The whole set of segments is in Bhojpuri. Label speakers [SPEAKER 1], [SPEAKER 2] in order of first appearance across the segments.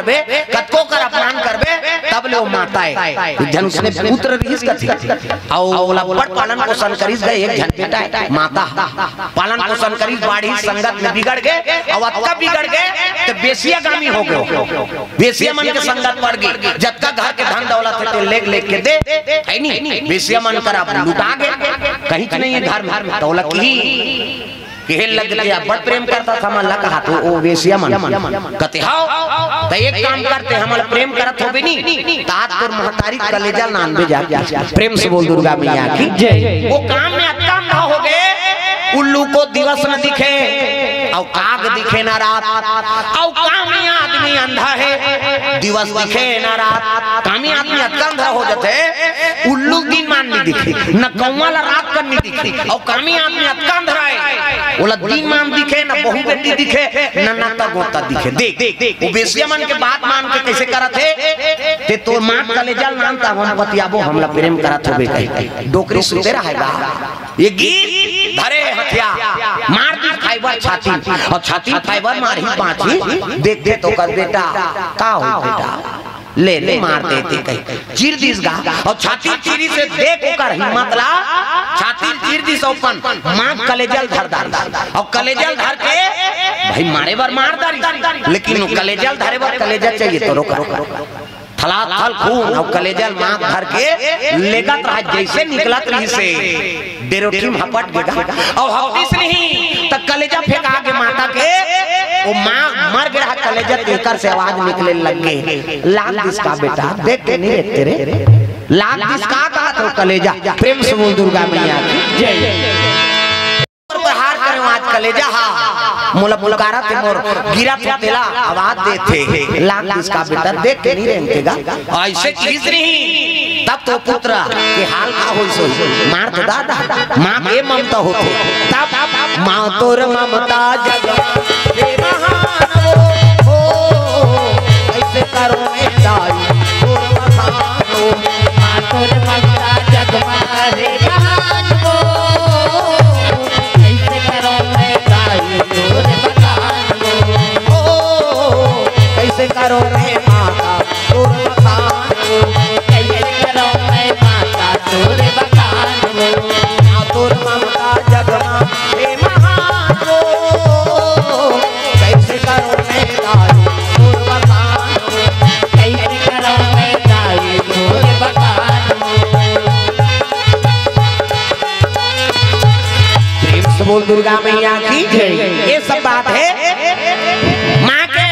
[SPEAKER 1] करबे कतको कर अपमान करबे तब ले माता है जन उसने पुत्र रहीस कथी औ ओला पट पालन पोषण करिस गए एक जन बेटा है माता पालन पोषण करिस बाड़ी संगत में बिगड़ गए और अतका बिगड़ गए तो बेसिया गामी हो गए बेसिया मन के संगत पड़ गई जतका घर के धन दौलत है लेग लेग के दे है नहीं बेसिया मन कर लुटा गए कहीं नहीं है घर में दौलत की केहल लग गया बड़ प्रेम करता था मन लगा तो ओ वेसिया मन कहते हां तो एक काम करते हमल प्रेम करत होबे नी तात तोर महतारी कलेजा नान बे जा प्रेम से बोल दुर्गा मैया की जय वो काम में अत्काम ना हो गए उल्लू को दिवस न दिखे और काग दिखे ना रात और कामी आदमी अंधा है दिवस दिखे ना रात कामी आदमी अंधा हो जाते उल्लू दिन मान नहीं दिखे न कौवाला रात कर नहीं दिखे और कामी आदमी अंधा है बोला दिन मान दिखे न बहु बेटी दिखे न नाता गोता दिखे देख वो बेसिया मन के बात मान के कैसे करत है ते तो मां कलेजा नानता हम बतियाबो हमला प्रेम करत होबे कहि डोकरी सुते रहेगा ये गीत धरे हथिया मार दी फाइबर छाती और छाती फाइबर मारी पांची देख दे तो कर बेटा का हो बेटा ले ले मार देते कहीं चीर दिस गा और छाती चीरी से देख कर हिम्मत ला छाती चीर दिस ओपन मां कलेजल धर और कलेजल धर के भाई मारे बार मार दारी लेकिन कलेजल धरे बार कलेजा चाहिए तो रोका थला थल खून और कलेजल मां धर के लेगत रहा जैसे निकलत रही से डेरोटी हपट गया और हपटिस नहीं त कलेजा फेंक आगे माता के वो मां मर गया कलेजा तेकर से आवाज निकले लग गए लाग इसका बेटा देख के नहीं देखते रे लाग इसका कहा तो कलेजा प्रेम से बोल दुर्गा मैया की जय प्रहार करे आज कलेजा हा मोला मुलकारा ते मोर गिरा तेला आवाज देते लाग इसका बेटा देख के नहीं रेंगेगा ऐसे चीज नहीं तब तो पुत्र के हाल का होई सो मार तो दादा मां के ममता होते तब मां तोर ममता जग रे महान हो ऐसे करो ए दाई तोर बखानो मां तोर ममता जग रे महान हो ऐसे करो ए दाई तोर बखानो कैसे करो रे माता तोर बखानो कैसे करो ए माता तोर बखानो मां तोर ममता जग रे महान हो कैसे करो ए दाई तोर बखानो कैसे करो ए दाई तोर बखानो प्रेम से बोल दुर्गा मैया की जय ये सब बात है मां के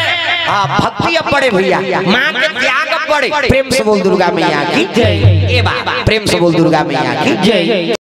[SPEAKER 1] भक्ति अब पड़े भैया मां के त्याग अब पड़े प्रेम से बोल दुर्गा मैया की जय ए बाबा प्रेम से बोल दुर्गा मैया की जय।